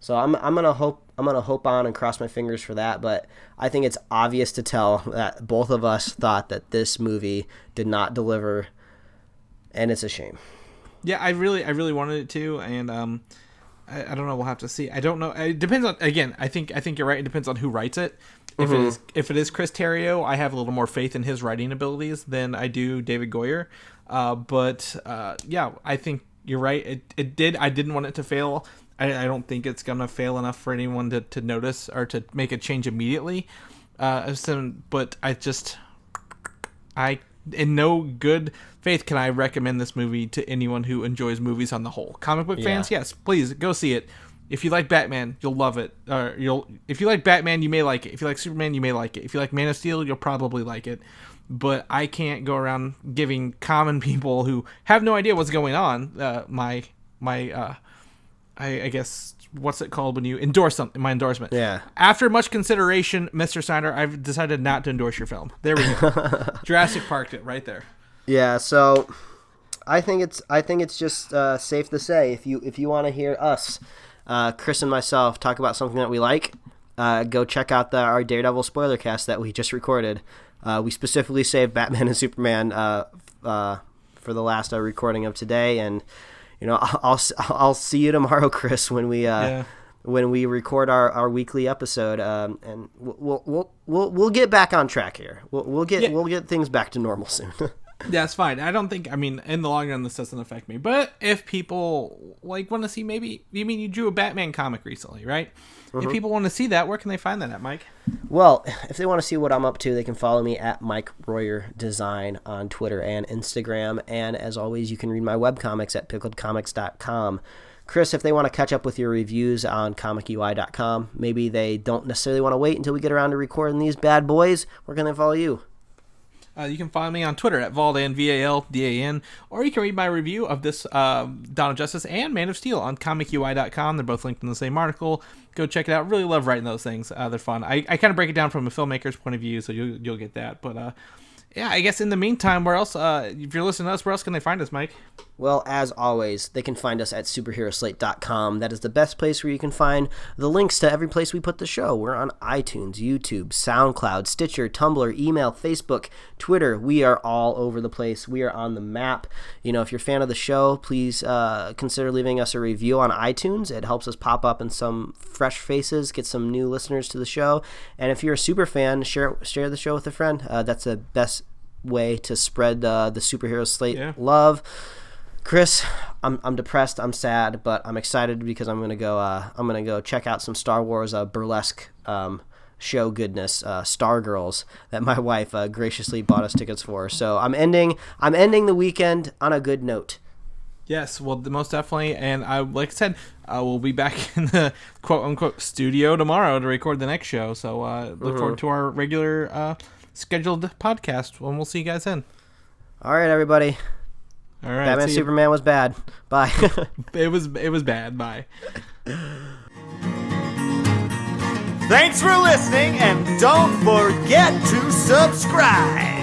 So I'm gonna hope on and cross my fingers for that. But I think it's obvious to tell that both of us thought that this movie did not deliver, and it's a shame. Yeah, I really wanted it to, and I don't know. We'll have to see. I don't know. It depends on. Again, I think you're right. It depends on who writes it. If it is Chris Terrio, I have a little more faith in his writing abilities than I do David Goyer. But I think you're right. It did. I didn't want it to fail. I don't think it's gonna fail enough for anyone to notice or to make a change immediately. But I in no good faith can I recommend this movie to anyone who enjoys movies on the whole. Comic book fans, yes, please go see it. If you like Batman, you'll love it. If you like Batman, you may like it. If you like Superman, you may like it. If you like Man of Steel, you'll probably like it. But I can't go around giving common people who have no idea what's going on I guess, what's it called when you endorse something? My endorsement. Yeah. After much consideration, Mr. Snyder, I've decided not to endorse your film. There we go. Jurassic Parked it right there. Yeah. So I think it's just safe to say if you want to hear us, Chris and myself, talk about something that we like, go check out our Daredevil spoilercast that we just recorded. We specifically saved Batman and Superman for the last recording of today, and you know, I'll see you tomorrow, Chris, when we record our weekly episode, and we'll get back on track here. We'll get things back to normal soon. Yeah, it's fine. I don't think. I mean, in the long run, this doesn't affect me. But if people want to see, maybe you drew a Batman comic recently, right? If people want to see that, where can they find that at, Mike? Well, if they want to see what I'm up to, they can follow me at Mike Royer Design on Twitter and Instagram. And as always, you can read my webcomics at pickledcomics.com. Chris, if they want to catch up with your reviews on comicui.com, maybe they don't necessarily want to wait until we get around to recording these bad boys, where can they follow you? You can find me on Twitter at Valdan, VALDAN, or you can read my review of this Dawn of Justice and Man of Steel on comicui.com. They're both linked in the same article. Go check it out. Really love writing those things. They're fun. I kind of break it down from a filmmaker's point of view, so you'll get that. But yeah, I guess in the meantime, where else? If you're listening to us, where else can they find us, Mike? Well, as always, they can find us at superheroslate.com. That is the best place where you can find the links to every place we put the show. We're on iTunes, YouTube, SoundCloud, Stitcher, Tumblr, email, Facebook, Twitter. We are all over the place. We are on the map. You know, if you're a fan of the show, please consider leaving us a review on iTunes. It helps us pop up in some fresh faces, get some new listeners to the show. And if you're a super fan, share the show with a friend. That's the best way to spread the Superhero Slate love. Chris, I'm depressed, I'm sad, but I'm excited because I'm gonna go check out some Star Wars burlesque show goodness, Stargirls, that my wife graciously bought us tickets for. So I'm ending the weekend on a good note. Yes, well, most definitely, and like I said, we'll be back in the quote-unquote studio tomorrow to record the next show, so look forward to our regular scheduled podcast, and we'll see you guys then. All right, everybody. All right, Batman Superman was bad. Bye. It was bad. Bye. Thanks for listening, and don't forget to subscribe.